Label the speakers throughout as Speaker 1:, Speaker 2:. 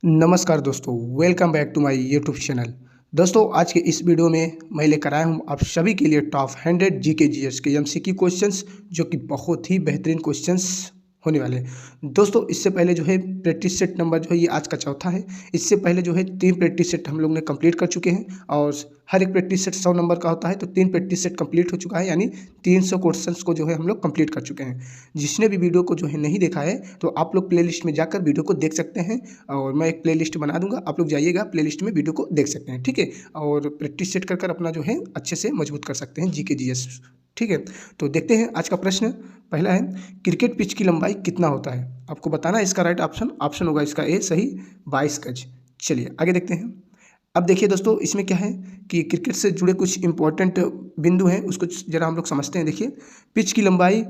Speaker 1: नमस्कार दोस्तों, welcome back to my YouTube channel. दोस्तों, आज के इस वीडियो में मैं लेकर आया हूं आप सभी के लिए टॉप 100 जीके जीएस के एमसीक्यू क्वेश्चंस, जो कि बहुत ही बेहतरीन क्वेश्चंस होने वाले हैं। दोस्तों, इससे पहले जो है प्रैक्टिस सेट नंबर जो है ये आज का चौथा है। इससे पहले जो है 3 प्रैक्टिस सेट हम लोग ने कंप्लीट कर चुके हैं और हर एक प्रैक्टिस सेट 100 नंबर का होता है, तो 3 प्रैक्टिस सेट कंप्लीट हो चुका है, यानी 300 क्वेश्चंस को जो है हम लोग कंप्लीट कर चुके हैं। जिसने भी वीडियो को जो है नहीं देखा है, तो आप लोग प्लेलिस्ट में जाकर वीडियो को देख सकते हैं और मैं एक प्लेलिस्ट बना दूंगा, आप लोग जाइएगा प्लेलिस्ट में वीडियो को देख सकते हैं, ठीक है। और प्रैक्टिस सेट कर कर अपना जो है अच्छे से मजबूत कर सकते हैं जीके जीएस, ठीक है। तो देखते हैं आज का प्रश्न। पहला है, क्रिकेट पिच की लंबाई कितना होता है? आपको बताना है इसका राइट ऑप्शन होगा इसका ए सही 22 गज। चलिए आगे देखते हैं। अब देखिए दोस्तों, इसमें क्या है कि क्रिकेट से जुड़े कुछ इंपॉर्टेंट बिंदु हैं, उसको जरा हम लोग समझते हैं। देखिए, पिच की लंबाई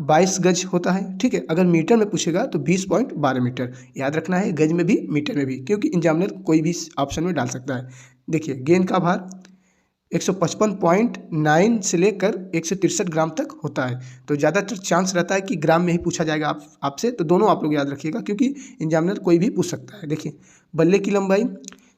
Speaker 1: 22 गज होता है, ठीक है। अगर मीटर में पूछेगा तो 20.12 मीटर याद रखना है, गज में भी मीटर में भी, क्योंकि एग्जामिनर कोई भी ऑप्शन में डाल सकता है। देखिए, गेंद का भार 155.9 से लेकर 163 ग्राम तक होता है, तो ज़्यादातर चांस रहता है कि ग्राम में ही पूछा जाएगा आपसे, तो दोनों आप लोग याद रखिएगा, क्योंकि एग्जामिनर कोई भी पूछ सकता है। देखिए, बल्ले की लंबाई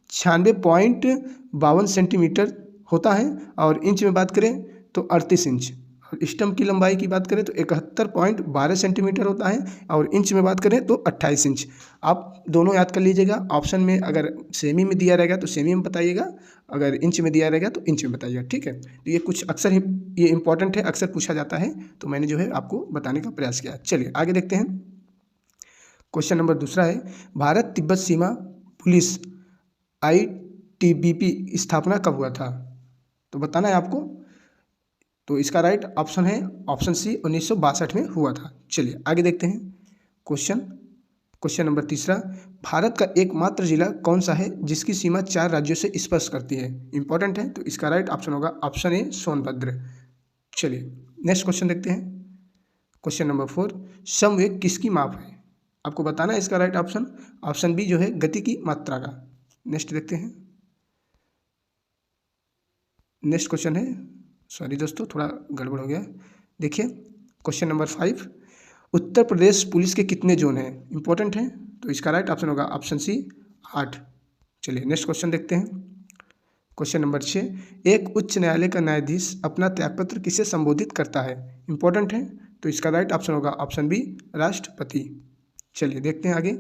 Speaker 1: 96.52 सेंटीमीटर होता है, और इंच में बात करें तो 38 इंच। और स्टंप की लंबाई की बात करें तो 71.12 सेंटीमीटर होता है, और इंच में बात करें तो 28 इंच। आप दोनों याद कर लीजिएगा। ऑप्शन में अगर सेमी में दिया रहेगा तो सेमी में बताइएगा, अगर इंच में दिया रहेगा तो इंच में बताइएगा, ठीक है। तो ये कुछ अक्सर ही ये इंपॉर्टेंट है, अक्सर पूछा जाता है, तो मैंने जो है आपको बताने का प्रयास किया। चलिए आगे देखते हैं। क्वेश्चन नंबर दूसरा है, भारत तिब्बत सीमा पुलिस ITBP स्थापना कब हुआ था? तो बताना है आपको। तो इसका राइट ऑप्शन है ऑप्शन सी 1962 में हुआ था। चलिए आगे देखते हैं। क्वेश्चन नंबर तीसरा, भारत का एकमात्र जिला कौन सा है जिसकी सीमा 4 राज्यों से स्पर्श करती है? इंपॉर्टेंट है, तो इसका राइट ऑप्शन होगा ऑप्शन ए सोनभद्र। चलिए नेक्स्ट क्वेश्चन देखते हैं। क्वेश्चन नंबर 4, समवेग किसकी माप है? आपको बताना है इसका राइट ऑप्शन बी जो है गति की मात्रा का। नेक्स्ट देखते हैं। नेक्स्ट क्वेश्चन है, सॉरी दोस्तों थोड़ा गड़बड़ हो गया। देखिए, question number 5, Uttar Pradesh police के कितने जोन हैं? इंपॉर्टेंट है, तो इसका राइट ऑप्शन होगा ऑप्शन सी 8। चलिए नेक्स्ट क्वेश्चन देखते हैं। क्वेश्चन नंबर 6, एक उच्च न्यायालय का न्यायाधीश अपना त्यागपत्र किसे संबोधित करता है? इंपॉर्टेंट है, तो इसका राइट ऑप्शन होगा ऑप्शन बी राष्ट्रपति। चलिए देखते हैं आगे।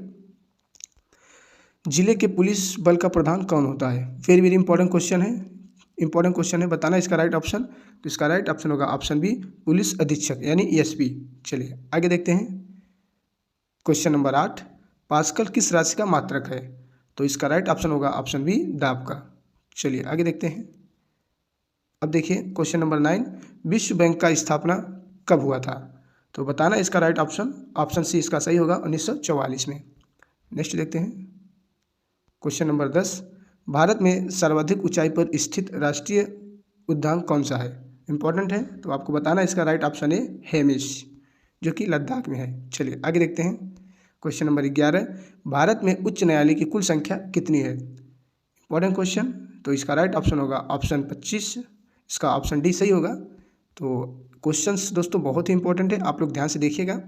Speaker 1: जिले के पुलिस बल का प्रधान कौन होता है? वेरी वेरी इंपॉर्टेंट क्वेश्चन है, बताना इसका राइट ऑप्शन। तो इसका राइट ऑप्शन होगा ऑप्शन बी पुलिस अधीक्षक यानी ESP। चलिए आगे देखते हैं। क्वेश्चन नंबर 8, पास्कल किस राशि का मात्रक है? तो इसका राइट ऑप्शन होगा ऑप्शन बी दाब का। चलिए आगे देखते हैं। अब देखिए क्वेश्चन नंबर 9, विश्व बैंक का स्थापना कब हुआ था? तो बताना इसका राइट ऑप्शन सी इसका सही होगा 1944 में। नेक्स्ट देखते हैं। क्वेश्चन नंबर 10, भारत में सर्वाधिक ऊंचाई पर स्थित राष्ट्रीय उद्यान कौन सा है? इंपॉर्टेंट है, तो आपको बताना इसका राइट ऑप्शन है हेमिस, जो कि लद्दाख में है। चलिए आगे देखते हैं। क्वेश्चन नंबर 11, भारत में उच्च न्यायालय की कुल संख्या कितनी है? इंपॉर्टेंट क्वेश्चन, तो इसका राइट ऑप्शन होगा ऑप्शन 25, इसका ऑप्शन डी सही होगा। तो क्वेश्चंस दोस्तों बहुत ही इंपॉर्टेंट है, आप लोग ध्यान से देखिएगा।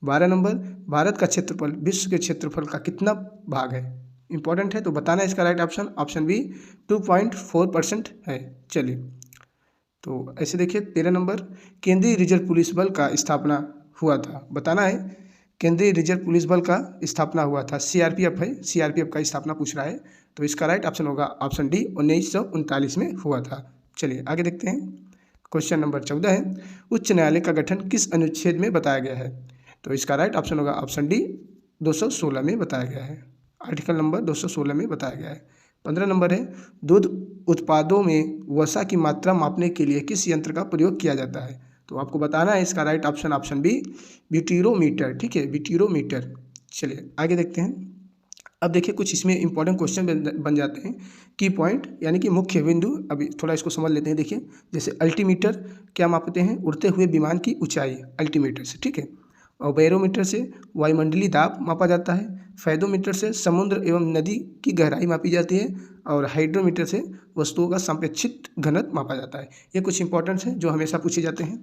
Speaker 1: 12 नंबर, भारत का क्षेत्रफल विश्व के क्षेत्रफल का कितना भाग है? इंपॉर्टेंट है, तो बताना इसका राइट ऑप्शन बी 2.4% है। चलिए तो ऐसे देखिए। 13 नंबर, केंद्रीय रिजर्व पुलिस बल का स्थापना हुआ था, बताना है। केंद्रीय रिजर्व पुलिस बल का स्थापना हुआ था, CRPF है, CRPF का स्थापना पूछ रहा है, तो इसका राइट ऑप्शन होगा ऑप्शन डी 1939 में हुआ था। चलिए आगे देखते हैं। क्वेश्चन नंबर 14 है, उच्च न्यायालय का गठन किस अनुच्छेद में बताया गया है? तो इसका राइट ऑप्शन होगा ऑप्शन डी 216 में बताया गया है, आर्टिकल नंबर 216 में बताया गया है। 15 नंबर है, दूध उत्पादों में वसा की मात्रा मापने के लिए किस यंत्र का प्रयोग किया जाता है? तो आपको बताना है इसका राइट ऑप्शन बी ब्यूटीरोमीटर, ठीक है, ब्यूटीरोमीटर। चलिए आगे देखते हैं। अब देखिए कुछ इसमें इंपॉर्टेंट क्वेश्चन बन जाते हैं, की पॉइंट यानी कि मुख्य बिंदु। अभी थोड़ा इसको समझ लेते हैं। देखिए, जैसे अल्टीमीटर क्या मापते हैं? उड़ते हुए विमान की ऊंचाई अल्टीमीटर से, ठीक है। और बैरोमीटर से वायुमंडलीय दाब मापा जाता है। फैदोमीटर से समुद्र एवं नदी की गहराई मापी जाती है, और हाइड्रोमीटर से वस्तुओं का सापेक्षिक घनत्व मापा जाता है। ये कुछ इंपॉर्टेंट्स हैं जो हमेशा पूछे जाते हैं।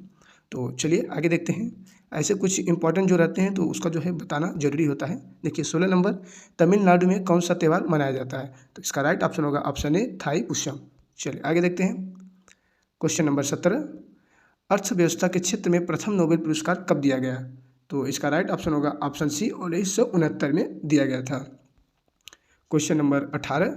Speaker 1: तो चलिए आगे देखते हैं। ऐसे कुछ इंपॉर्टेंट जो रहते हैं तो उसका जो है बताना जरूरी होता है। देखिए 16 नंबर, तमिलनाडु में कौन सा त्यौहार मनाया जाता है? तो इसका राइट ऑप्शन होगा ऑप्शन ए थाई पुष्यम। चलिए आगे देखते हैं। क्वेश्चन नंबर 17, अर्थव्यवस्था के क्षेत्र में प्रथम नोबेल पुरस्कार कब दिया गया? तो इसका राइट ऑप्शन होगा ऑप्शन सी 1969 में दिया गया था। क्वेश्चन नंबर 18,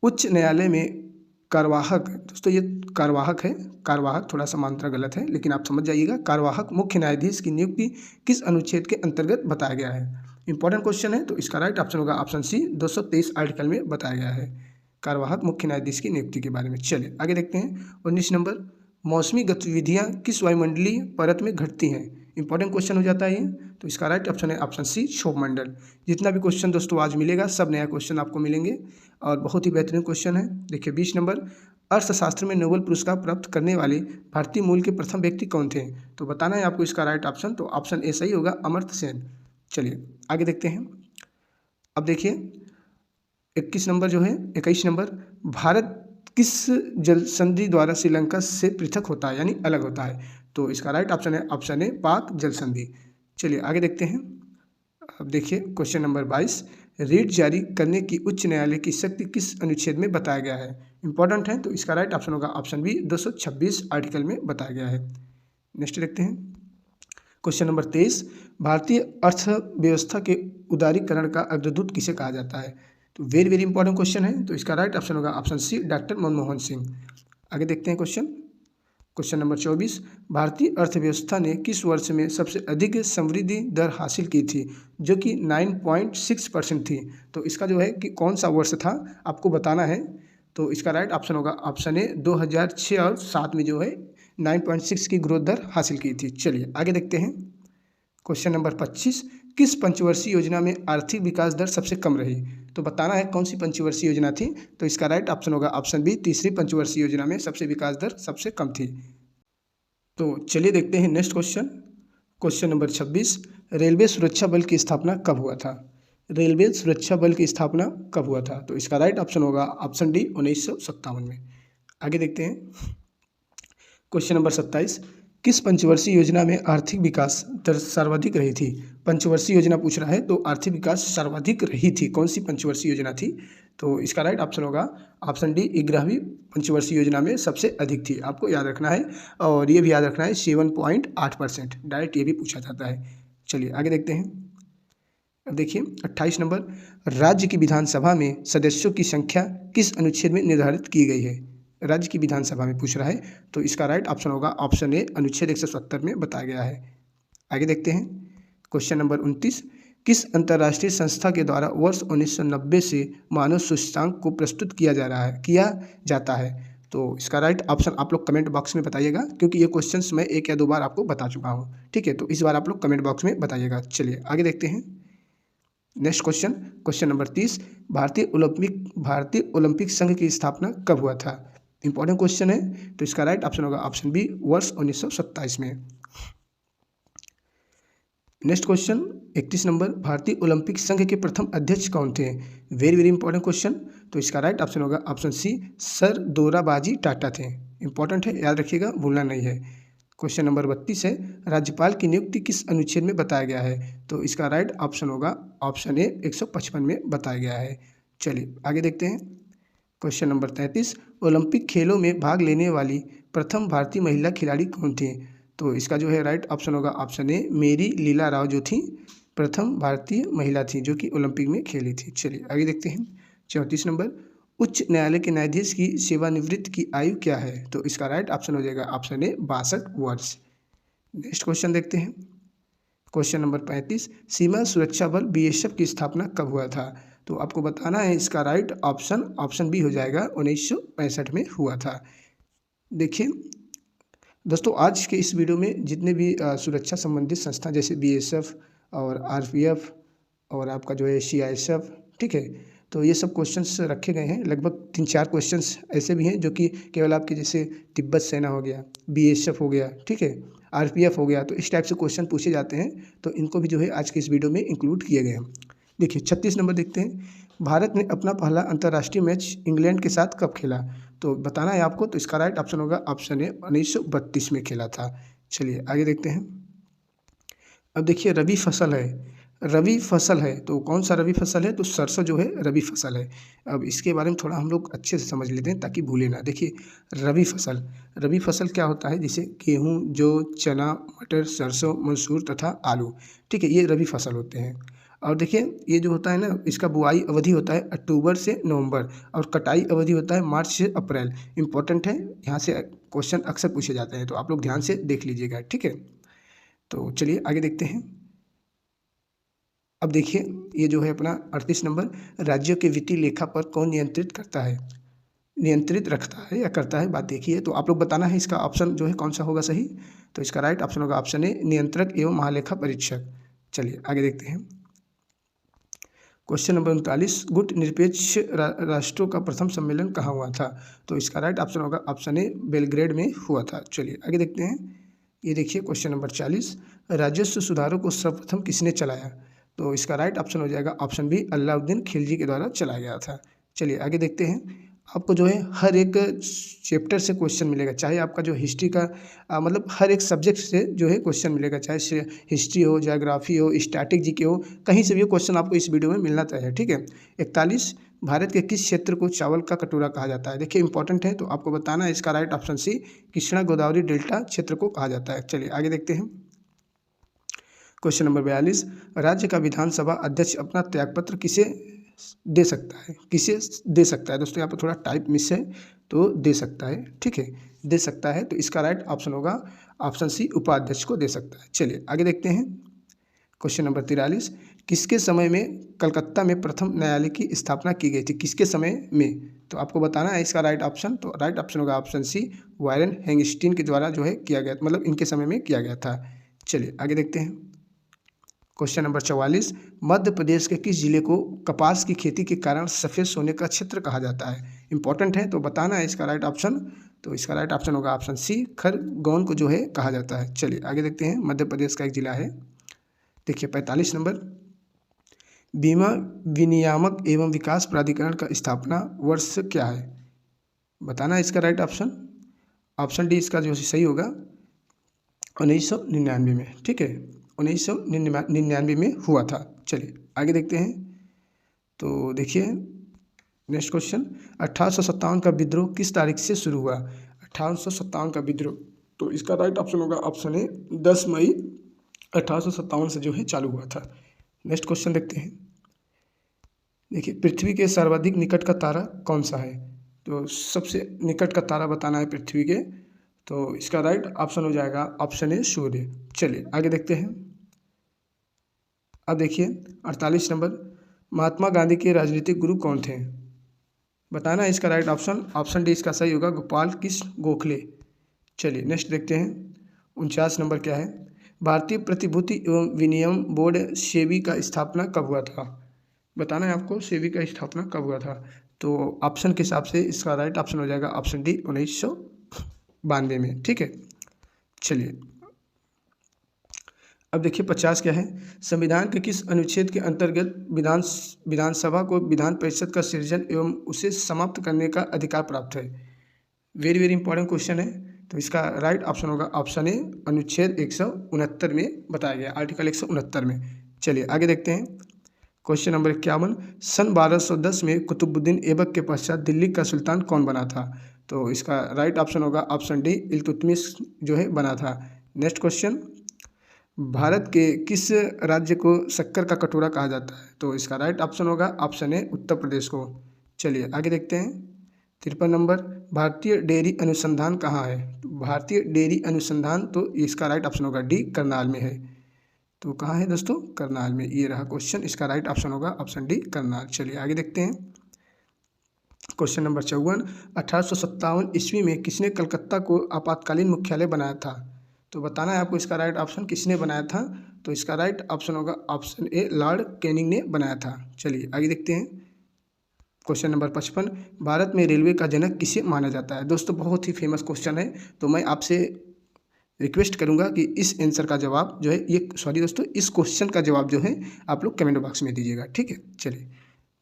Speaker 1: उच्च न्यायालय में कार्यवाहक, दोस्तों ये कार्यवाहक है, कार्यवाहक थोड़ा सा मात्रा गलत है लेकिन आप समझ जाइएगा। कार्यवाहक मुख्य न्यायाधीश की नियुक्ति किस अनुच्छेद के अंतर्गत बताया गया है? इंपॉर्टेंट क्वेश्चन है, तो इसका राइट ऑप्शन होगा ऑप्शन सी 223 आर्टिकल में बताया गया है कार्यवाहक मुख्य न्यायाधीश की नियुक्ति के बारे में। चलिए आगे देखते हैं। 19 नंबर, मौसमी गतिविधियाँ किस वायुमंडलीय परत में घटती हैं? इंपॉर्टेंट क्वेश्चन हो जाता है ये, तो इसका राइट ऑप्शन है ऑप्शन सी क्षोभमंडल। जितना भी क्वेश्चन दोस्तों आज मिलेगा सब नया क्वेश्चन आपको मिलेंगे और बहुत ही बेहतरीन क्वेश्चन है। देखिए 20 नंबर, अर्थशास्त्र में नोबेल पुरस्कार प्राप्त करने वाले भारतीय मूल के प्रथम व्यक्ति कौन थे? तो बताना है आपको इसका राइट ऑप्शन, तो ऑप्शन ए सही होगा, अमर्त्य सेन। चलिए आगे देखते हैं। अब देखिए 21 नंबर जो है, 21 नंबर, भारत किस जल संधि द्वारा श्रीलंका से पृथक होता है यानी अलग होता है? तो इसका राइट ऑप्शन है ऑप्शन ए पाक जल संधि। चलिए आगे देखते हैं। अब देखिए क्वेश्चन नंबर 22, रीट जारी करने की उच्च न्यायालय की शक्ति किस अनुच्छेद में बताया गया है? इंपॉर्टेंट है, तो इसका राइट ऑप्शन होगा ऑप्शन बी 226 आर्टिकल में बताया गया है। नेक्स्ट देखते हैं। क्वेश्चन नंबर 23, भारतीय अर्थव्यवस्था के उदारीकरण का अग्रदूत किसे कहा जाता है? तो वेरी वेरी इंपॉर्टेंट क्वेश्चन है, तो इसका राइट ऑप्शन होगा option C doctor Manmohan Singh. आगे देखते हैं क्वेश्चन नंबर 24, भारतीय अर्थव्यवस्था ने किस वर्ष में सबसे अधिक समृद्धि दर हासिल की थी, जो कि 9.6% थी? तो इसका जो है कि कौन सा वर्ष था आपको बताना है, तो इसका राइट ऑप्शन होगा ऑप्शन ए 2006 और 7 में जो है 9.6 की ग्रोथ दर हासिल की थी। चलिए आगे देखते हैं। क्वेश्चन नंबर 25, किस पंचवर्षीय योजना में आर्थिक विकास दर सबसे कम रही? तो बताना है कौन सी पंचवर्षीय योजना थी, तो इसका राइट ऑप्शन होगा ऑप्शन बी तीसरी पंचवर्षीय योजना में सबसे विकास दर सबसे कम थी। तो चलिए देखते हैं नेक्स्ट क्वेश्चन नंबर 26, रेलवे सुरक्षा बल की स्थापना कब हुआ था? रेलवे सुरक्षा बल की स्थापना कब हुआ था? तो इसका राइट ऑप्शन होगा ऑप्शन डी 1957 में। आगे देखते हैं। क्वेश्चन नंबर 27, किस पंचवर्षीय योजना में आर्थिक विकास दर सर्वाधिक रही थी? पंचवर्षीय योजना पूछ रहा है, तो आर्थिक विकास सर्वाधिक रही थी, कौन सी पंचवर्षीय योजना थी? तो इसका राइट ऑप्शन होगा ऑप्शन डी 11वीं पंचवर्षीय योजना में सबसे अधिक थी। आपको याद रखना है और ये भी याद रखना है 7.8%, डायरेक्ट ये भी पूछा जाता है। चलिए आगे देखते हैं। अब देखिए 28 नंबर, राज्य की विधानसभा में सदस्यों की संख्या किस अनुच्छेद में निर्धारित की गई है? राज्य की विधानसभा में पूछ रहा है, तो इसका राइट ऑप्शन होगा ऑप्शन ए अनुच्छेद 170 में बताया गया है। आगे देखते हैं। क्वेश्चन नंबर 29, किस अंतर्राष्ट्रीय संस्था के द्वारा वर्ष 1990 से मानव सूचकांक को प्रस्तुत किया जाता है? तो इसका राइट ऑप्शन आप लोग कमेंट बॉक्स में बताइएगा, क्योंकि ये क्वेश्चंस मैं 1 या 2 बार आपको बता चुका हूँ, ठीक है? तो इस बार आप लोग कमेंट बॉक्स में बताइएगा। चलिए आगे देखते हैं। नेक्स्ट क्वेश्चन नंबर 30, भारतीय ओलंपिक संघ की स्थापना कब हुआ था? इंपॉर्टेंट क्वेश्चन है, तो इसका राइट ऑप्शन होगा ऑप्शन बी वर्ष 1927 में। नेक्स्ट क्वेश्चन 31 नंबर, भारतीय ओलंपिक संघ के प्रथम अध्यक्ष कौन थे? वेरी वेरी इंपॉर्टेंट क्वेश्चन, तो इसका राइट ऑप्शन होगा ऑप्शन सी सर दोराबाजी टाटा थे। इंपॉर्टेंट है, याद रखिएगा, भूलना नहीं है। क्वेश्चन नंबर 32 है, राज्यपाल की नियुक्ति किस अनुच्छेद में बताया गया है? तो इसका राइट ऑप्शन होगा ऑप्शन ए 155 में बताया गया है। चलिए आगे देखते हैं। क्वेश्चन नंबर 33, ओलंपिक खेलों में भाग लेने वाली प्रथम भारतीय महिला खिलाड़ी कौन थी? तो इसका जो है राइट ऑप्शन होगा ऑप्शन ए मेरी लीला राव, जो थी प्रथम भारतीय महिला थी जो कि ओलंपिक में खेली थी। चलिए आगे देखते हैं। 34 नंबर, उच्च न्यायालय के न्यायाधीश की सेवानिवृत्ति की आयु क्या है? तो इसका राइट ऑप्शन हो जाएगा ऑप्शन ए 62 वर्ष। नेक्स्ट क्वेश्चन देखते हैं। क्वेश्चन नंबर 35, सीमा सुरक्षा बल BSF की स्थापना कब हुआ था? तो आपको बताना है इसका राइट ऑप्शन बी हो जाएगा 1965 में हुआ था। देखिए दोस्तों, आज के इस वीडियो में जितने भी सुरक्षा संबंधित संस्था जैसे BSF और RPF और आपका जो है CISF, ठीक है, तो ये सब क्वेश्चंस रखे गए हैं। लगभग 3-4 क्वेश्चंस ऐसे भी हैं जो कि केवल आपके जैसे तिब्बत सेना हो गया, BSF हो गया, ठीक है, RPF हो गया, तो इस टाइप से क्वेश्चन पूछे जाते हैं, तो इनको भी जो है आज के इस वीडियो में इंक्लूड किए गए हैं। देखिए 36 नंबर देखते हैं, भारत ने अपना पहला अंतर्राष्ट्रीय मैच इंग्लैंड के साथ कब खेला? तो बताना है आपको, तो इसका राइट ऑप्शन होगा ऑप्शन ए 1932 में खेला था। चलिए आगे देखते हैं। अब देखिए रबी फसल है, रबी फसल है तो कौन सा रबी फसल है, तो सरसों जो है रबी फसल है। अब इसके बारे में थोड़ा हम लोग अच्छे से समझ लेते हैं ताकि भूले ना। देखिए रबी फसल क्या होता है, जैसे गेहूँ, जौ, चना, मटर, सरसों, मसूर तथा आलू। ठीक है, ये रबी फसल होते हैं। और देखिए ये जो होता है ना, इसका बुआई अवधि होता है अक्टूबर से नवंबर और कटाई अवधि होता है मार्च से अप्रैल। इंपॉर्टेंट है, यहाँ से क्वेश्चन अक्सर पूछे जाते हैं, तो आप लोग ध्यान से देख लीजिएगा। ठीक है, तो चलिए आगे देखते हैं। अब देखिए ये जो है अपना 38 नंबर, राज्यों के वित्तीय लेखा पर कौन नियंत्रित करता है, नियंत्रित रखता है या करता है, बात देखिए। तो आप लोग बताना है इसका ऑप्शन जो है कौन सा होगा सही। तो इसका राइट ऑप्शन होगा ऑप्शन ए, नियंत्रक एवं महालेखा परीक्षक। चलिए आगे देखते हैं। क्वेश्चन नंबर 39, गुट निरपेक्ष राष्ट्रों का प्रथम सम्मेलन कहाँ हुआ था। तो इसका राइट ऑप्शन होगा ऑप्शन ए, बेलग्रेड में हुआ था। चलिए आगे देखते हैं। ये देखिए क्वेश्चन नंबर 40, राजस्व सुधारों को सर्वप्रथम किसने चलाया। तो इसका राइट ऑप्शन हो जाएगा ऑप्शन बी, अलाउद्दीन खिलजी के द्वारा चलाया गया था। चलिए आगे देखते हैं। आपको जो है हर एक चैप्टर से क्वेश्चन मिलेगा, चाहे आपका जो हिस्ट्री का मतलब हर एक सब्जेक्ट से जो है क्वेश्चन मिलेगा, चाहे हिस्ट्री हो, ज्योग्राफी हो, स्टैटिक जीके हो, कहीं से भी क्वेश्चन आपको इस वीडियो में मिलना चाहिए। ठीक है। 41, भारत के किस क्षेत्र को चावल का कटोरा कहा जाता है। देखिए इंपॉर्टेंट है, तो आपको बताना है। इसका right option C, Krishna Godavari delta क्षेत्र को कहा जाता है। चलिए आगे देखते हैं। क्वेश्चन नंबर 42, राज्य का विधानसभा अध्यक्ष अपना त्यागपत्र किसे दे सकता है, किसे दे सकता है। दोस्तों यहाँ पर थोड़ा टाइप मिस है, तो दे सकता है। ठीक है, दे सकता है, तो इसका राइट ऑप्शन होगा ऑप्शन सी, उपाध्यक्ष को दे सकता है। चलिए आगे देखते हैं। क्वेश्चन नंबर 43, किसके समय में कलकत्ता में प्रथम न्यायालय की स्थापना की गई थी, किसके समय में। तो आपको बताना है इसका राइट ऑप्शन। तो राइट ऑप्शन होगा ऑप्शन सी, वारेन हेंगस्टीन के द्वारा जो है किया गया, मतलब इनके समय में किया गया था। चलिए आगे देखते हैं। क्वेश्चन नंबर 44, मध्य प्रदेश के किस जिले को कपास की खेती के कारण सफ़ेद सोने का क्षेत्र कहा जाता है। इंपॉर्टेंट है, तो बताना है इसका राइट ऑप्शन। तो इसका राइट ऑप्शन होगा ऑप्शन सी, खरगोन को जो है कहा जाता है। चलिए आगे देखते हैं। मध्य प्रदेश का एक जिला है। देखिए 45 नंबर, बीमा विनियामक एवं विकास प्राधिकरण का स्थापना वर्ष क्या है। बताना है इसका राइट ऑप्शन। ऑप्शन डी इसका जो सही होगा 1999 में। ठीक है, 1999 में हुआ था। चलिए आगे देखते हैं। तो देखिए नेक्स्ट क्वेश्चन, 1857 का विद्रोह किस तारीख से शुरू हुआ। 1857 का विद्रोह, तो इसका राइट ऑप्शन होगा ऑप्शन ए, 10 मई 1857 से जो है चालू हुआ था। नेक्स्ट क्वेश्चन देखते हैं। देखिए पृथ्वी के सर्वाधिक निकट का तारा कौन सा है। तो सबसे निकट का तारा बताना है पृथ्वी के, तो इसका राइट ऑप्शन हो जाएगा ऑप्शन ए, सूर्य। चलिए आगे देखते हैं। अब देखिए 48 नंबर, महात्मा गांधी के राजनीतिक गुरु कौन थे। बताना है इसका राइट ऑप्शन। ऑप्शन डी इसका सही होगा, गोपाल कृष्ण गोखले। चलिए नेक्स्ट देखते हैं। 49 नंबर क्या है, भारतीय प्रतिभूति एवं विनिमय बोर्ड सेबी का स्थापना कब हुआ था। बताना है आपको सेबी का स्थापना कब हुआ था। तो ऑप्शन के हिसाब से इसका राइट ऑप्शन हो जाएगा ऑप्शन डी, 1992 में। ठीक है, चलिए अब देखिए 50 क्या है, संविधान के किस अनुच्छेद के अंतर्गत विधानसभा को विधान परिषद का सृजन एवं उसे समाप्त करने का अधिकार प्राप्त है। वेरी वेरी इंपॉर्टेंट क्वेश्चन है। तो इसका राइट ऑप्शन होगा ऑप्शन ए, अनुच्छेद 169 में बताया गया, आर्टिकल 169 में। चलिए आगे देखते हैं। क्वेश्चन नंबर 51, सन 1210 में कुतुबुद्दीन ऐबक के पश्चात दिल्ली का सुल्तान कौन बना था। तो इसका राइट ऑप्शन होगा ऑप्शन डी, इल्तुतमिश जो है बना था। नेक्स्ट क्वेश्चन, भारत के किस राज्य को शक्कर का कटोरा कहा जाता है। तो इसका राइट ऑप्शन होगा ऑप्शन ए, उत्तर प्रदेश को। चलिए आगे देखते हैं। 53 नंबर, भारतीय डेयरी अनुसंधान कहाँ है। तो भारतीय डेयरी अनुसंधान, तो इसका राइट ऑप्शन होगा डी, करनाल में है। तो कहाँ है दोस्तों, करनाल में। ये रहा क्वेश्चन, इसका राइट ऑप्शन होगा ऑप्शन डी, करनाल। चलिए आगे देखते हैं। क्वेश्चन नंबर 54, 1857 ईस्वी में किसने कलकत्ता को आपातकालीन मुख्यालय बनाया था। तो बताना है आपको इसका राइट ऑप्शन, किसने बनाया था। तो इसका राइट ऑप्शन होगा ऑप्शन ए, लॉर्ड कैनिंग ने बनाया था। चलिए आगे देखते हैं। क्वेश्चन नंबर 55, भारत में रेलवे का जनक किसे माना जाता है। दोस्तों बहुत ही फेमस क्वेश्चन है, तो मैं आपसे रिक्वेस्ट करूंगा कि इस आंसर का जवाब जो है, ये सॉरी दोस्तों, इस क्वेश्चन का जवाब जो है आप लोग कमेंट बॉक्स में दीजिएगा। ठीक है, चलिए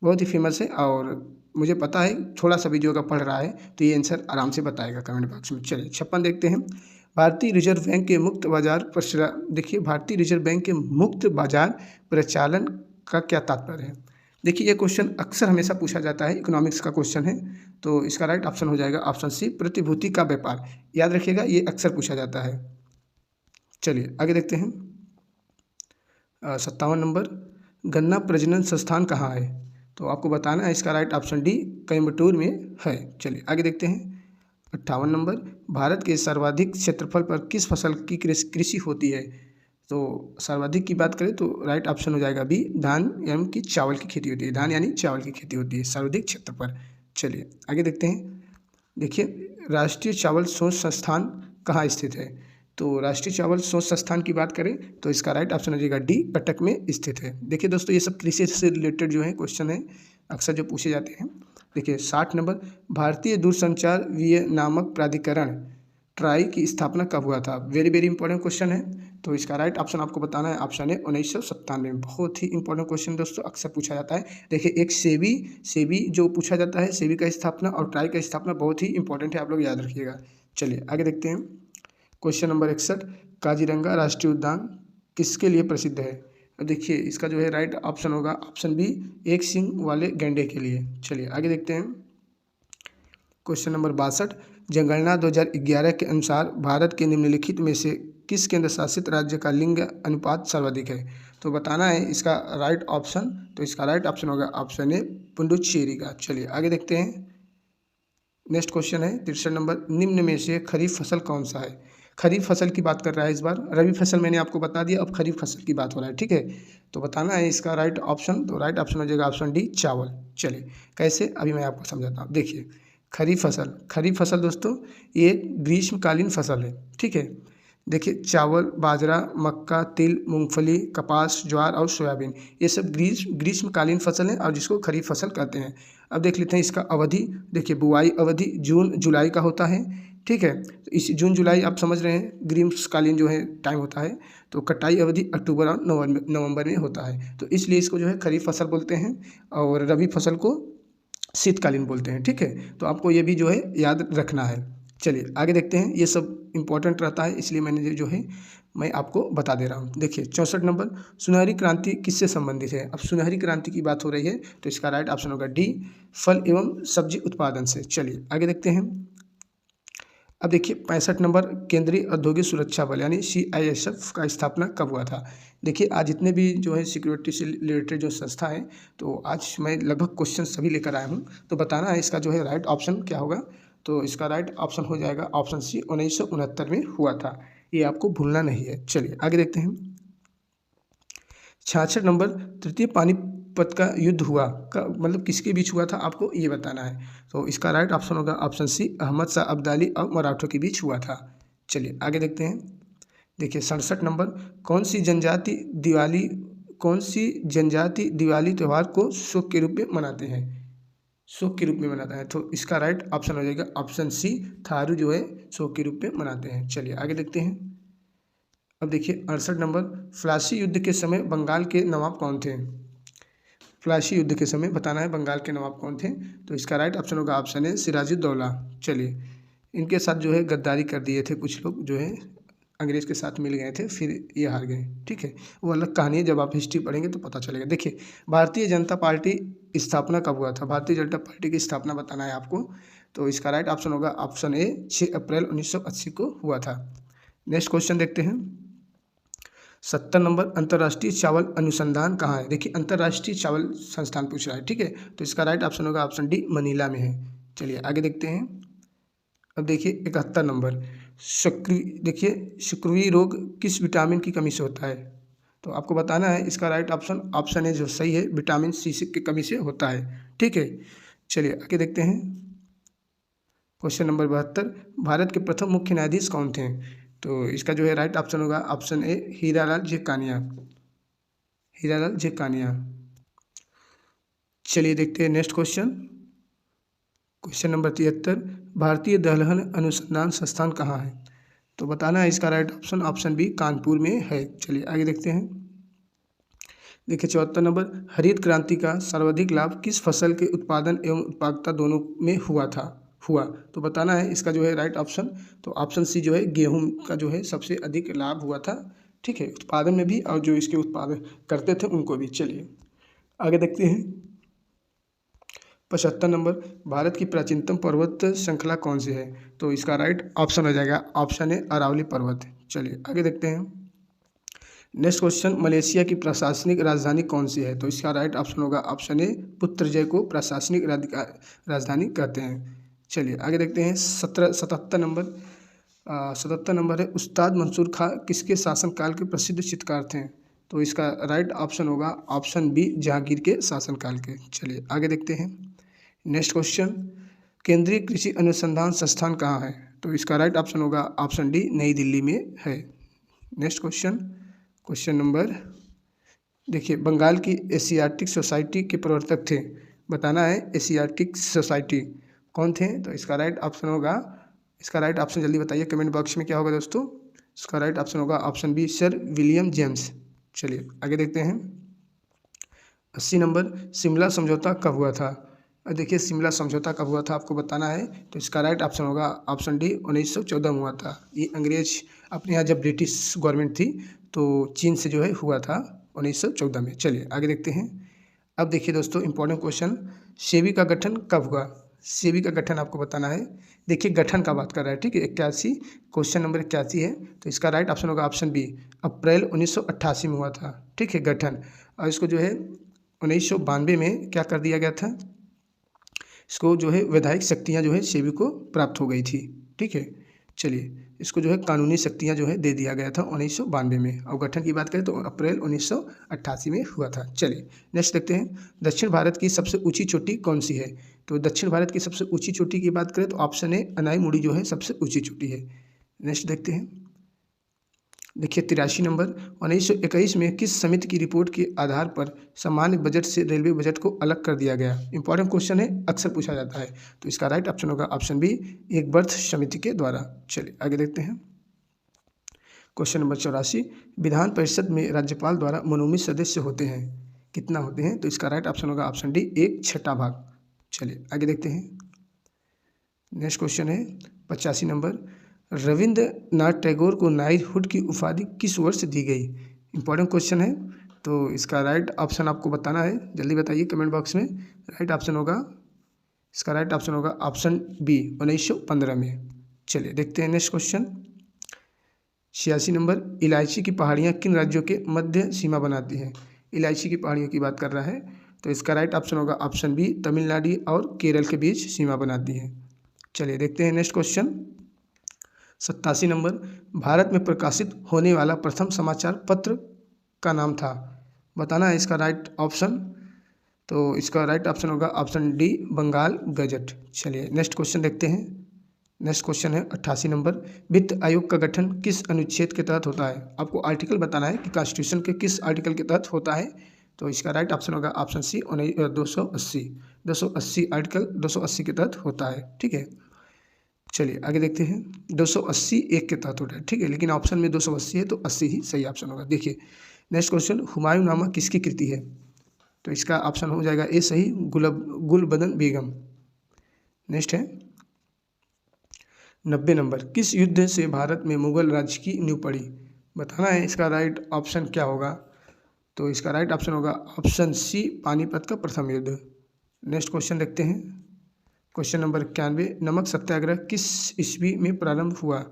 Speaker 1: बहुत ही फेमस है और मुझे पता है थोड़ा सा वीडियो का पढ़ रहा है तो ये आंसर आराम से बताएगा कमेंट बॉक्स में। चलिए 56 देखते हैं, भारतीय रिजर्व बैंक के मुक्त बाजार देखिए भारतीय रिजर्व बैंक के मुक्त बाजार प्रचालन का क्या तात्पर्य है। देखिए ये क्वेश्चन अक्सर हमेशा पूछा जाता है, इकोनॉमिक्स का क्वेश्चन है, तो इसका राइट ऑप्शन हो जाएगा ऑप्शन सी, प्रतिभूति का व्यापार। याद रखिएगा ये अक्सर पूछा जाता है। चलिए आगे देखते हैं। 57 नंबर, गन्ना प्रजनन संस्थान कहाँ है। तो आपको बताना है, इसका राइट ऑप्शन डी, कोयम्बटूर में है। चलिए आगे देखते हैं। 58 नंबर, भारत के सर्वाधिक क्षेत्रफल पर किस फसल की कृषि होती है। तो सर्वाधिक की बात करें तो राइट ऑप्शन हो जाएगा बी, धान यानी कि चावल की खेती होती है। धान यानी चावल की खेती होती है सर्वाधिक क्षेत्र पर। चलिए आगे देखते हैं। देखिए राष्ट्रीय चावल शोध संस्थान कहाँ स्थित है। तो राष्ट्रीय चावल शोध संस्थान की बात करें तो इसका राइट ऑप्शन हो जाएगा डी, कटक में स्थित है। देखिए दोस्तों ये सब कृषि से रिलेटेड जो है क्वेश्चन है, अक्सर जो पूछे जाते हैं। देखिए 60 नंबर, भारतीय दूरसंचार विनियामक प्राधिकरण ट्राई की स्थापना कब हुआ था। वेरी वेरी इंपॉर्टेंट क्वेश्चन है। तो इसका राइट ऑप्शन आपको बताना है, ऑप्शन है 1997 में। बहुत ही इंपॉर्टेंट क्वेश्चन दोस्तों, अक्सर पूछा जाता है। देखिए एक सेबी जो पूछा जाता है, सेबी का स्थापना और ट्राई का स्थापना बहुत ही इंपॉर्टेंट है, आप लोग याद रखिएगा। चलिए आगे देखते हैं। क्वेश्चन नंबर 61, काजीरंगा राष्ट्रीय उद्यान किसके लिए प्रसिद्ध है। देखिए इसका जो है राइट ऑप्शन होगा ऑप्शन बी, एक सींग वाले गैंडे के लिए। चलिए आगे देखते हैं। क्वेश्चन नंबर 62, जनगणना 2011 के अनुसार भारत के निम्नलिखित में से किस केंद्र शासित राज्य का लिंग अनुपात सर्वाधिक है। तो बताना है इसका राइट ऑप्शन। तो इसका राइट ऑप्शन होगा ऑप्शन ए, पुडुचेरी का। चलिए आगे देखते हैं। नेक्स्ट क्वेश्चन है 63 नंबर, निम्न में से खरीफ फसल कौन सा है। खरीफ फसल की बात कर रहा है इस बार, रबी फसल मैंने आपको बता दिया, अब खरीफ फसल की बात हो रहा है, ठीक है। तो बताना है इसका राइट ऑप्शन। तो राइट ऑप्शन हो जाएगा ऑप्शन डी, चावल। चलिए कैसे, अभी मैं आपको समझाता हूँ। देखिए खरीफ फसल दोस्तों ये ग्रीष्मकालीन फसल है, ठीक है। देखिए चावल, बाजरा, मक्का, तिल, मूंगफली, कपास, ज्वार और सोयाबीन, ये सब ग्रीष्मकालीन फसल हैं और जिसको खरीफ फसल कहते हैं। अब देख लेते हैं इसका अवधि। देखिए बुआई अवधि जून जुलाई का होता है, ठीक है। तो इस जून जुलाई आप समझ रहे हैं ग्रीष्मकालीन जो है टाइम होता है। तो कटाई अवधि अक्टूबर और नवंबर में होता है, तो इसलिए इसको जो है खरीफ फसल बोलते हैं और रबी फसल को शीतकालीन बोलते हैं, ठीक है। तो आपको ये भी जो है याद रखना है। चलिए आगे देखते हैं। ये सब इंपॉर्टेंट रहता है, इसलिए मैंने जो है मैं आपको बता दे रहा हूँ। देखिए 64 नंबर, सुनहरी क्रांति किससे संबंधित है। अब सुनहरी क्रांति की बात हो रही है, तो इसका राइट ऑप्शन होगा डी, फल एवं सब्जी उत्पादन से। चलिए आगे देखते हैं। अब देखिए 65 नंबर, केंद्रीय औद्योगिक सुरक्षा बल यानी CISF का स्थापना कब हुआ था। देखिए आज जितने भी जो है सिक्योरिटी से रिलेटेड जो संस्था है, तो आज मैं लगभग क्वेश्चन सभी लेकर आया हूँ। तो बताना है इसका जो है राइट ऑप्शन क्या होगा। तो इसका राइट ऑप्शन हो जाएगा ऑप्शन सी, 1969 में हुआ था, ये आपको भूलना नहीं है। चलिए आगे देखते हैं। 66 नंबर, तृतीय पानीपत का युद्ध हुआ का मतलब किसके बीच हुआ था, आपको ये बताना है। तो इसका राइट ऑप्शन होगा ऑप्शन सी, अहमद शाह अब्दाली और मराठों के बीच हुआ था। चलिए आगे देखते हैं। देखिए 67 नंबर, कौन सी जनजाति दिवाली त्यौहार को शोक के रूप में मनाते हैं। शोक के रूप में मनाता है, तो इसका राइट ऑप्शन हो जाएगा ऑप्शन सी, थारू जो है शोक के रूप में मनाते हैं। चलिए आगे देखते हैं। अब देखिए 68 नंबर, फ्लासी युद्ध के समय बंगाल के नवाब कौन थे। फ्लासी युद्ध के समय बताना है बंगाल के नवाब कौन थे। तो इसका राइट ऑप्शन होगा ऑप्शन है, सिराजुद्दौला। चलिए इनके साथ जो है गद्दारी कर दिए थे कुछ लोग, जो है अंग्रेज़ के साथ मिल गए थे, फिर ये हार गए, ठीक है। वो अलग कहानी है, जब आप हिस्ट्री पढ़ेंगे तो पता चलेगा। देखिए भारतीय जनता पार्टी स्थापना कब हुआ था। भारतीय जनता पार्टी की स्थापना बताना है आपको। तो इसका राइट ऑप्शन होगा ऑप्शन ए, 6 अप्रैल 1980 को हुआ था। नेक्स्ट क्वेश्चन देखते हैं। 70 नंबर, अंतर्राष्ट्रीय चावल अनुसंधान कहाँ है। देखिए अंतर्राष्ट्रीय चावल संस्थान पूछ रहा है, ठीक है। तो इसका राइट ऑप्शन होगा ऑप्शन डी, मनीला में है। चलिए आगे देखते हैं। अब देखिए 71 नंबर, शुक्रवी रोग किस विटामिन की कमी से होता है। तो आपको बताना है इसका राइट ऑप्शन है जो सही है, विटामिन सी की कमी से होता है, ठीक है। चलिए आगे देखते हैं। क्वेश्चन नंबर 72, भारत के प्रथम मुख्य न्यायाधीश कौन थे। तो इसका जो है राइट ऑप्शन होगा ऑप्शन ए, हीरालाल जेकानिया। चलिए देखते हैं नेक्स्ट क्वेश्चन। क्वेश्चन नंबर 73, भारतीय दलहन अनुसंधान संस्थान कहाँ है। तो बताना है इसका राइट ऑप्शन बी, कानपुर में है। चलिए आगे देखते हैं। देखिए 74 नंबर, हरित क्रांति का सर्वाधिक लाभ किस फसल के उत्पादन एवं उत्पादकता दोनों में हुआ था। हुआ। तो बताना है इसका जो है राइट ऑप्शन। तो ऑप्शन सी जो है गेहूं का जो है सबसे अधिक लाभ हुआ था, ठीक है, उत्पादन में भी और जो इसके उत्पादन करते थे उनको भी। चलिए आगे देखते हैं। 75 नंबर, भारत की प्राचीनतम पर्वत श्रृंखला कौन सी है? तो इसका राइट ऑप्शन हो जाएगा ऑप्शन ए अरावली पर्वत। चलिए आगे देखते हैं। नेक्स्ट क्वेश्चन, मलेशिया की प्रशासनिक राजधानी कौन सी है? तो इसका राइट ऑप्शन होगा ऑप्शन ए पुत्रजय को प्रशासनिक राजधानी कहते हैं। चलिए आगे देखते हैं। 77 नंबर है, उस्ताद मंसूर खां किसके शासनकाल के प्रसिद्ध चित्रकार थे? तो इसका राइट ऑप्शन होगा ऑप्शन बी जहांगीर के शासनकाल के। चलिए आगे देखते हैं। नेक्स्ट क्वेश्चन, केंद्रीय कृषि अनुसंधान संस्थान कहाँ है? तो इसका राइट ऑप्शन होगा ऑप्शन डी नई दिल्ली में है। नेक्स्ट क्वेश्चन नंबर देखिए, बंगाल की एशियाटिक सोसाइटी के प्रवर्तक थे, बताना है एशियाटिक सोसाइटी कौन थे? तो इसका राइट ऑप्शन होगा, इसका राइट ऑप्शन जल्दी बताइए कमेंट बॉक्स में, क्या होगा दोस्तों? इसका राइट ऑप्शन होगा option B sir William James. चलिए आगे देखते हैं। 80 नंबर, शिमला समझौता कब हुआ था? देखिए शिमला समझौता कब हुआ था आपको बताना है। तो इसका राइट ऑप्शन होगा ऑप्शन डी 1914 में हुआ था। ये अंग्रेज अपने यहाँ जब ब्रिटिश गवर्नमेंट थी तो चीन से जो है हुआ था 1914 में। चलिए आगे देखते हैं। अब देखिए दोस्तों इंपॉर्टेंट क्वेश्चन, सेबी का गठन कब हुआ? सेबी का गठन आपको बताना है। देखिए गठन का बात कर रहा है, ठीक है। 81 क्वेश्चन नंबर 81 है। तो इसका राइट ऑप्शन होगा ऑप्शन बी अप्रैल 1988 में हुआ था, ठीक है, गठन। और इसको जो है 1992 में क्या कर दिया गया था, इसको जो है वैधानिक शक्तियाँ जो है सेबी को प्राप्त हो गई थी, ठीक है। चलिए इसको जो है कानूनी शक्तियाँ जो है दे दिया गया था 1992 में। और गठन की बात करें तो अप्रैल 1988 में हुआ था। चलिए नेक्स्ट देखते हैं। दक्षिण भारत की सबसे ऊंची चोटी कौन सी है? तो दक्षिण भारत की सबसे ऊंची चोटी की बात करें तो ऑप्शन ए अनाईमुड़ी जो है सबसे ऊंची चोटी है। नेक्स्ट देखते हैं। देखिए 83 नंबर, 1921 में किस समिति की रिपोर्ट के आधार पर सामान्य बजट से रेलवे बजट को अलग कर दिया गया? इंपॉर्टेंट क्वेश्चन है, अक्सर पूछा जाता है। तो इसका राइट ऑप्शन होगा ऑप्शन बी एक बर्थ समिति के द्वारा। चलिए आगे देखते हैं। क्वेश्चन नंबर 84, विधान परिषद में राज्यपाल द्वारा मनोनीत सदस्य होते हैं, कितना होते हैं? तो इसका राइट ऑप्शन होगा ऑप्शन डी 1/6 भाग। चलिए आगे देखते हैं। नेक्स्ट क्वेश्चन है 85 नंबर, रविंद्रनाथ टैगोर को नाइटहुड की उपाधि किस वर्ष दी गई? इंपॉर्टेंट क्वेश्चन है। तो इसका राइट ऑप्शन आपको बताना है, जल्दी बताइए कमेंट बॉक्स में। राइट ऑप्शन होगा, इसका राइट ऑप्शन होगा ऑप्शन बी 1915 में। चलिए देखते हैं नेक्स्ट क्वेश्चन। 86 नंबर, इलायची की पहाड़ियाँ किन राज्यों के मध्य सीमा बनाती हैं? इलायची की पहाड़ियों की बात कर रहा है। तो इसका राइट ऑप्शन होगा ऑप्शन बी तमिलनाडु और केरल के बीच सीमा बनाती है। चलिए देखते हैं नेक्स्ट क्वेश्चन। 87 नंबर, भारत में प्रकाशित होने वाला प्रथम समाचार पत्र का नाम था, बताना है इसका राइट ऑप्शन। तो इसका राइट ऑप्शन होगा ऑप्शन डी बंगाल गजट। चलिए नेक्स्ट क्वेश्चन देखते हैं। नेक्स्ट क्वेश्चन है 88 नंबर, वित्त आयोग का गठन किस अनुच्छेद के तहत होता है? आपको आर्टिकल बताना है कि कॉन्स्टिट्यूशन के किस आर्टिकल के तहत होता है। तो इसका राइट ऑप्शन होगा ऑप्शन सी 280 आर्टिकल 280 के तहत होता है, ठीक है। चलिए आगे देखते हैं। 280 एक के तहत होता है, ठीक है, लेकिन ऑप्शन में 280 है तो 80 ही सही ऑप्शन होगा। देखिए नेक्स्ट क्वेश्चन, हुमायूंनामा किसकी कृति है? तो इसका ऑप्शन हो जाएगा ए सही, गुलबदन बेगम। नेक्स्ट है 90 नंबर, किस युद्ध से भारत में मुगल राज्य की नींव पड़ी? बताना है इसका राइट ऑप्शन क्या होगा। तो इसका राइट ऑप्शन होगा ऑप्शन सी पानीपत का प्रथम युद्ध। नेक्स्ट क्वेश्चन देखते हैं। क्वेश्चन नंबर 91, नमक सत्याग्रह किस ईस्वी में प्रारंभ हुआ?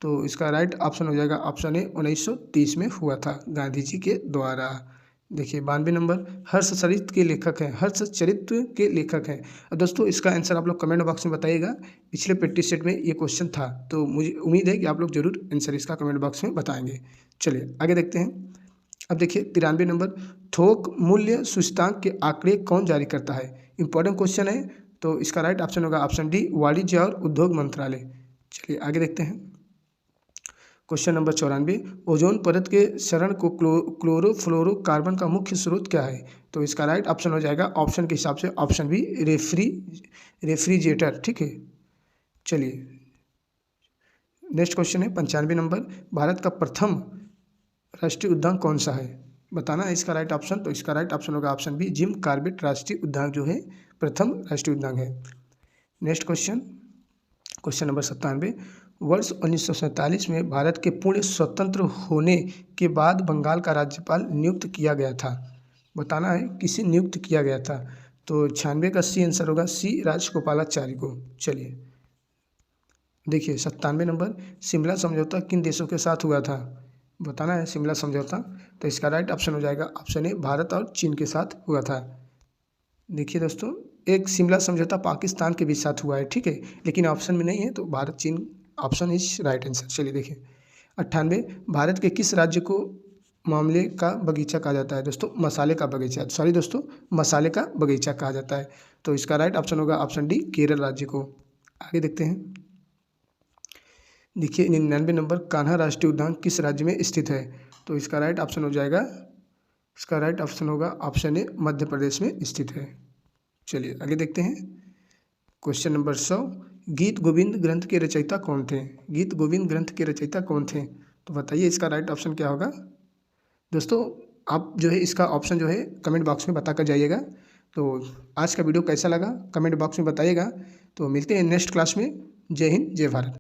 Speaker 1: तो इसका राइट ऑप्शन हो जाएगा ऑप्शन ए 1930 में हुआ था गांधी जी के द्वारा। देखिए 92 नंबर, हर्षचरित के लेखक हैं, हर्षचरित्र के लेखक हैं। अब दोस्तों इसका आंसर आप लोग कमेंट बॉक्स में बताइएगा। पिछले प्रैक्टिस सेट में ये क्वेश्चन था, तो मुझे उम्मीद है कि आप लोग जरूर आंसर इसका कमेंट बॉक्स में बताएंगे। चलिए आगे देखते हैं। अब देखिए 93 नंबर, थोक मूल्य सूचकांक के आंकड़े कौन जारी करता है? इंपॉर्टेंट क्वेश्चन है। तो इसका राइट ऑप्शन होगा ऑप्शन डी वाणिज्य और उद्योग मंत्रालय। चलिए आगे देखते हैं। क्वेश्चन नंबर 94, ओजोन परत के क्षरण को क्लोरोफ्लोरोकार्बन का मुख्य स्रोत क्या है? तो इसका राइट ऑप्शन हो जाएगा ऑप्शन के हिसाब से ऑप्शन बी रेफ्रिजरेटर, ठीक है। चलिए नेक्स्ट क्वेश्चन है 95 नंबर, भारत का प्रथम राष्ट्रीय उद्यान कौन सा है? बताना है इसका राइट ऑप्शन। तो इसका राइट ऑप्शन होगा ऑप्शन बी जिम कॉर्बेट राष्ट्रीय उद्यान जो है प्रथम राष्ट्रीय उद्यान है। नेक्स्ट क्वेश्चन क्वेश्चन नंबर 97, वर्ष 1947 में भारत के पूर्ण स्वतंत्र होने के बाद बंगाल का राज्यपाल नियुक्त किया गया था। बताना है किसे नियुक्त किया गया था। तो 96 का सी आंसर होगा, सी राजगोपालाचारी को। चलिए देखिए 97 नंबर, शिमला समझौता किन देशों के साथ हुआ था। बताना है शिमला समझौता। तो इसका राइट ऑप्शन हो जाएगा ऑप्शन ए, भारत और चीन के साथ हुआ था। देखिए दोस्तों, एक शिमला समझौता पाकिस्तान के भी साथ हुआ है, ठीक है, लेकिन ऑप्शन में नहीं है, तो भारत चीन ऑप्शन इज राइट आंसर। चलिए देखिए 98, भारत के किस राज्य को मामले का बगीचा कहा जाता है। दोस्तों मसाले का बगीचा, सॉरी दोस्तों, मसाले का बगीचा कहा जाता है। तो इसका राइट ऑप्शन होगा ऑप्शन डी, केरल राज्य को। आगे देखते हैं। देखिए 99 नंबर, कान्हा राष्ट्रीय उद्यान किस राज्य में स्थित है। तो इसका राइट ऑप्शन हो जाएगा, इसका राइट ऑप्शन होगा ऑप्शन ए, मध्य प्रदेश में स्थित है। चलिए आगे देखते हैं। क्वेश्चन नंबर 100, गीत गोविंद ग्रंथ के रचयिता कौन थे। गीत गोविंद ग्रंथ के रचयिता कौन थे। तो बताइए इसका राइट ऑप्शन क्या होगा। दोस्तों आप जो है इसका ऑप्शन जो है कमेंट बॉक्स में बता कर जाइएगा। तो आज का वीडियो कैसा लगा कमेंट बॉक्स में बताइएगा। तो मिलते हैं नेक्स्ट क्लास में। जय हिंद, जय भारत।